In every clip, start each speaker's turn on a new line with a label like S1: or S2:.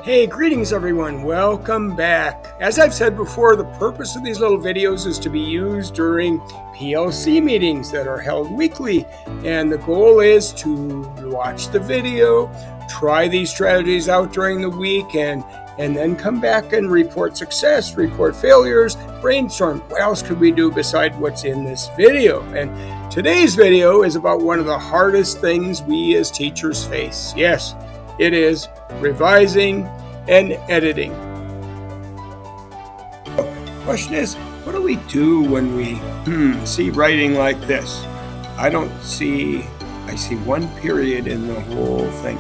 S1: Hey, greetings everyone. Welcome back. As I've said before, the purpose of these little videos is to be used during PLC meetings that are held weekly. And the goal is to watch the video, try these strategies out during the week, and then come back and report success, report failures, brainstorm. What else could we do beside what's in this video? And today's video is about one of the hardest things we as teachers face. Yes, it is revising and editing. The question is, what do we do when we see writing like this? I see one period in the whole thing.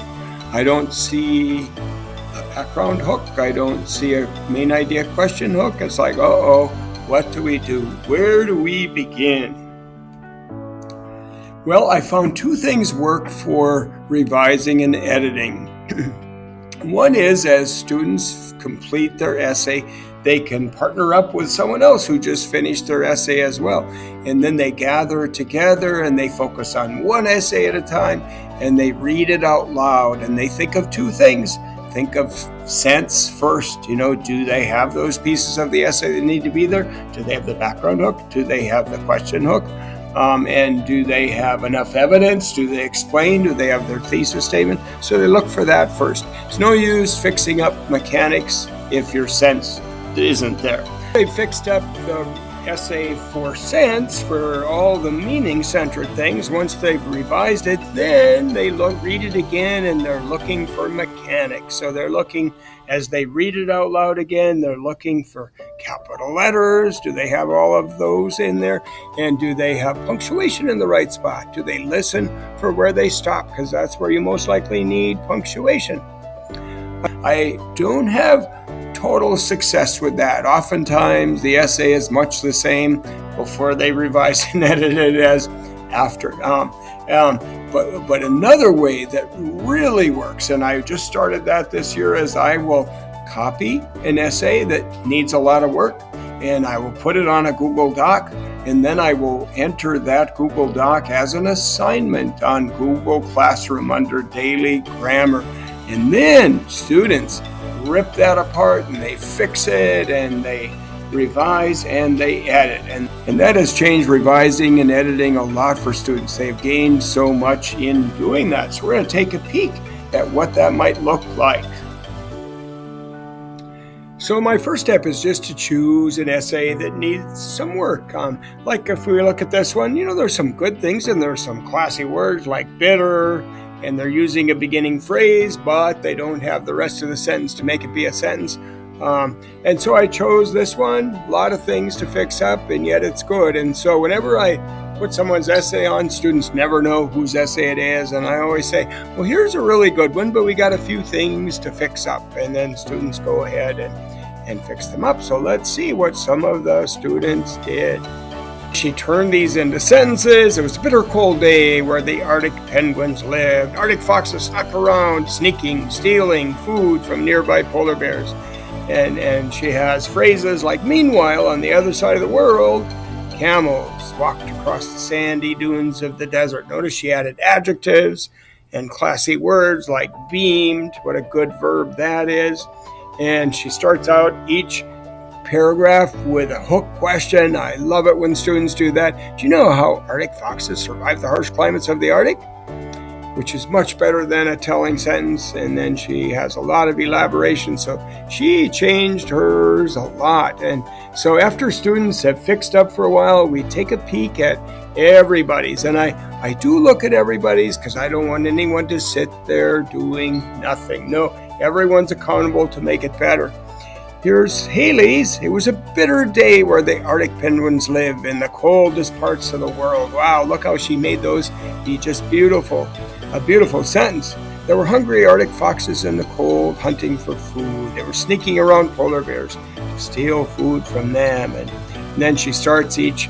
S1: I don't see a background hook. I don't see a main idea question hook. It's like, what do we do? Where do we begin? Well, I found two things work for revising and editing. One is, as students complete their essay, they can partner up with someone else who just finished their essay as well. And then they gather together and they focus on one essay at a time and they read it out loud and they think of two things. Think of sense first. Do they have those pieces of the essay that need to be there? Do they have the background hook? Do they have the question hook? And do they have enough evidence? Do they explain? Do they have their thesis statement? So they look for that first. It's no use fixing up mechanics if your sense isn't there. They fixed up the essay for sense, for all the meaning-centered things. Once they've revised it, then they read it again and they're looking for mechanics. So they're looking, as they read it out loud again, they're looking for capital letters. Do they have all of those in there? And do they have punctuation in the right spot? Do they listen for where they stop? Because that's where you most likely need punctuation. I don't have total success with that. Oftentimes the essay is much the same before they revise and edit it as after. But another way that really works, and I just started that this year, is I will copy an essay that needs a lot of work and I will put it on a Google Doc, and then I will enter that Google Doc as an assignment on Google Classroom under daily grammar. And then students rip that apart and they fix it and they revise and they edit. And that has changed revising and editing a lot for students. They've gained so much in doing that. So we're going to take a peek at what that might look like. So my first step is just to choose an essay that needs some work. Like if we look at this one, there's some good things and there's some classy words like bitter, and they're using a beginning phrase, but they don't have the rest of the sentence to make it be a sentence. And so I chose this one. A lot of things to fix up, and yet it's good. And so whenever I put someone's essay on, students never know whose essay it is. And I always say, well, here's a really good one, but we got a few things to fix up. And then students go ahead and fix them up. So let's see what some of the students did. She turned these into sentences. It was a bitter cold day where the Arctic penguins lived. Arctic foxes snuck around, sneaking, stealing food from nearby polar bears. And she has phrases like, meanwhile, on the other side of the world, camels walked across the sandy dunes of the desert. Notice she added adjectives and classy words like beamed. What a good verb that is. And she starts out each paragraph with a hook question. I love it when students do that. Do you know how Arctic foxes survive the harsh climates of the Arctic? Which is much better than a telling sentence. And then she has a lot of elaboration. So she changed hers a lot. And so after students have fixed up for a while, we take a peek at everybody's. And I do look at everybody's because I don't want anyone to sit there doing nothing. No, everyone's accountable to make it better. Here's Haley's. It was a bitter day where the Arctic penguins live in the coldest parts of the world. Wow, look how she made those be just beautiful. A beautiful sentence. There were hungry Arctic foxes in the cold hunting for food. They were sneaking around polar bears to steal food from them. And then she starts each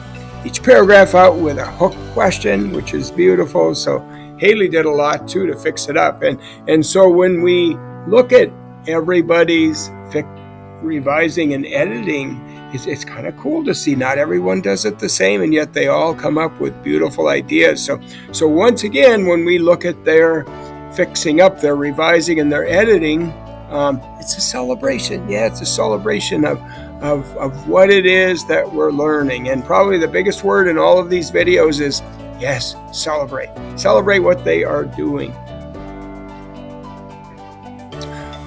S1: paragraph out with a hook question, which is beautiful. So Haley did a lot too to fix it up. And so when we look at everybody's revising and editing, it's kind of cool to see not everyone does it the same, and yet they all come up with beautiful ideas. So once again, when we look at their fixing up, their revising and their editing, It's a celebration. Yeah, it's a celebration of what it is that we're learning. And probably the biggest word in all of these videos is, yes, celebrate. Celebrate what they are doing.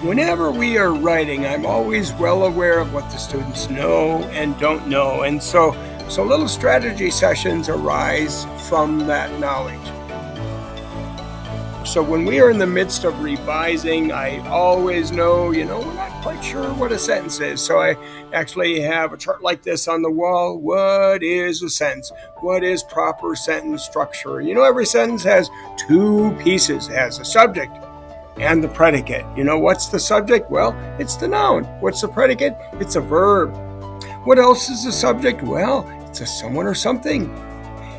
S1: Whenever we are writing, I'm always well aware of what the students know and don't know. And so little strategy sessions arise from that knowledge. So when we are in the midst of revising, I always know, we're not quite sure what a sentence is. So I actually have a chart like this on the wall. What is a sentence? What is proper sentence structure? Every sentence has two pieces. It has a subject and the predicate. What's the subject? Well, it's the noun. What's the predicate? It's a verb. What else is the subject? Well, it's a someone or something.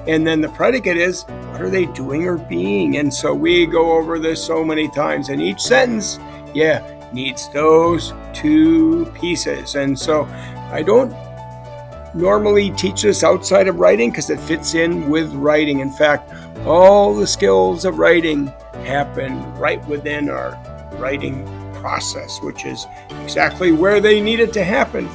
S1: And then the predicate is, what are they doing or being? And so we go over this so many times. And each sentence, needs those two pieces. And so I don't normally teach this outside of writing because it fits in with writing. In fact, all the skills of writing happen right within our writing process, which is exactly where they need it to happen.